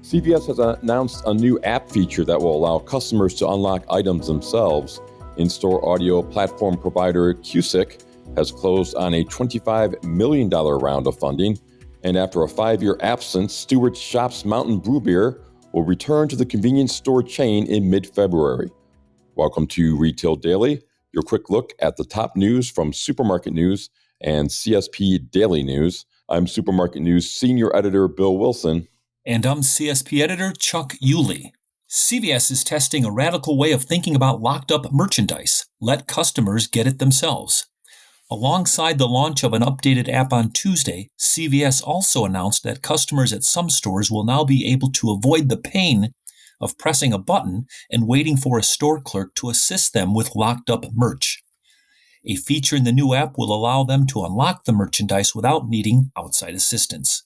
CVS has announced a new app feature that will allow customers to unlock items themselves. In-store audio platform provider Qsic has closed on a $25 million round of funding, and after a 5-year absence, Stewart Shop's Mountain Brew beer will return to the convenience store chain in mid-February. Welcome to Retail Daily, your quick look at the top news from Supermarket News and CSP Daily News. I'm Supermarket News Senior Editor Bill Wilson. And I'm CSP Editor Chuck Yulee. CVS is testing a radical way of thinking about locked-up merchandise. Let customers get it themselves. Alongside the launch of an updated app on Tuesday, CVS also announced that customers at some stores will now be able to avoid the pain of pressing a button and waiting for a store clerk to assist them with locked-up merch. A feature in the new app will allow them to unlock the merchandise without needing outside assistance.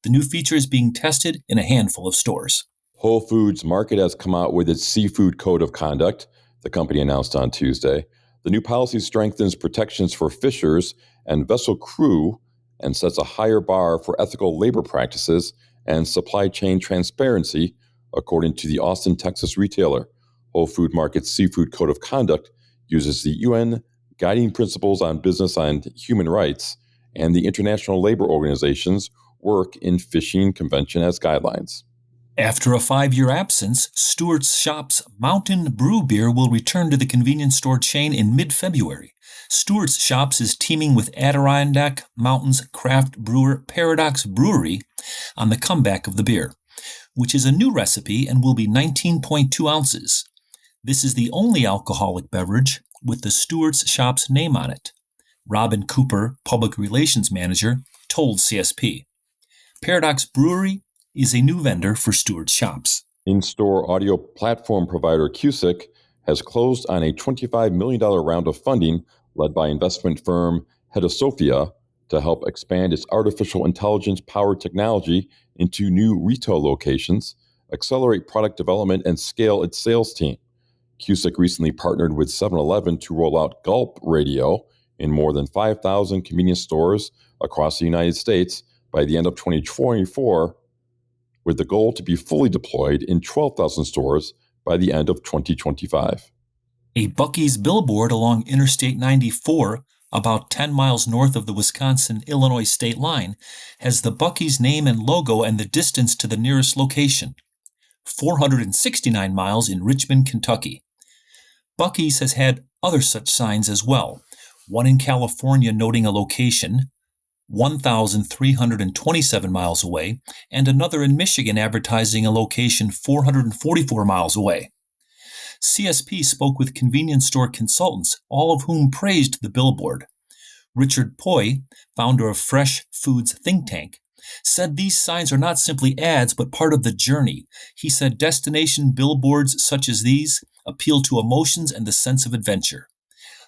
The new feature is being tested in a handful of stores. Whole Foods Market has come out with its seafood code of conduct, the company announced on Tuesday. The new policy strengthens protections for fishers and vessel crew and sets a higher bar for ethical labor practices and supply chain transparency, according to the Austin, Texas retailer. Whole Food Market's seafood code of conduct uses the UN Guiding Principles on Business and Human Rights and the International Labor Organization's work in fishing convention as guidelines. After a 5-year absence, Stewart Shop's Mountain Brew beer will return to the convenience store chain in mid-February. Stewart Shops is teaming with Adirondack Mountains craft brewer Paradox Brewery on the comeback of the beer, which is a new recipe and will be 19.2 ounces. This is the only alcoholic beverage with the Stewart Shop's name on it. Robin Cooper, Public Relations Manager, told CSP. Paradox Brewery is a new vendor for Stewart Shops. In-store audio platform provider Qsic has closed on a $25 million round of funding led by investment firm Sophia to help expand its artificial intelligence-powered technology into new retail locations, accelerate product development, and scale its sales team. Qsic recently partnered with 7-Eleven to roll out Gulp Radio in more than 5,000 convenience stores across the United States by the end of 2024, with the goal to be fully deployed in 12,000 stores by the end of 2025. A Buc-ee's billboard along Interstate 94, about 10 miles north of the Wisconsin-Illinois state line, has the Buc-ee's name and logo and the distance to the nearest location, 469 miles in Richmond, Kentucky. Buc-ee's has had other such signs as well, one in California noting a location, 1,327 miles away, and another in Michigan advertising a location 444 miles away. CSP spoke with convenience store consultants, all of whom praised the billboard. Richard Poi, founder of Fresh Foods Think Tank, said these signs are not simply ads but part of the journey. He said destination billboards such as these appeal to emotions and the sense of adventure.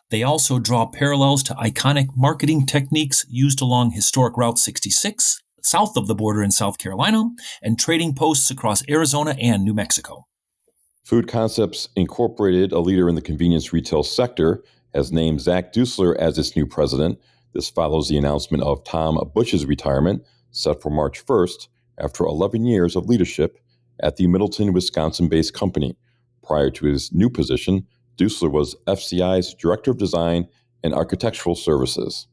They also draw parallels to iconic marketing techniques used along historic Route 66, south of the border in South Carolina, and trading posts across Arizona and New Mexico. Food Concepts Incorporated, a leader in the convenience retail sector, has named Zach Dussler as its new president. This follows the announcement of Tom Bush's retirement, set for March 1st, after 11 years of leadership at the Middleton, Wisconsin-based company. Prior to his new position, Dussler was FCI's Director of Design and Architectural Services.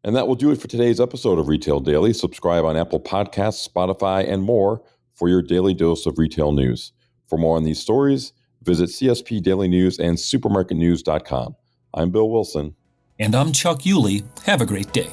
And that will do it for today's episode of Retail Daily. Subscribe on Apple Podcasts, Spotify, and more for your daily dose of retail news. For more on these stories, visit CSP Daily News and supermarketnews.com. I'm Bill Wilson. And I'm Chuck Yulee. Have a great day.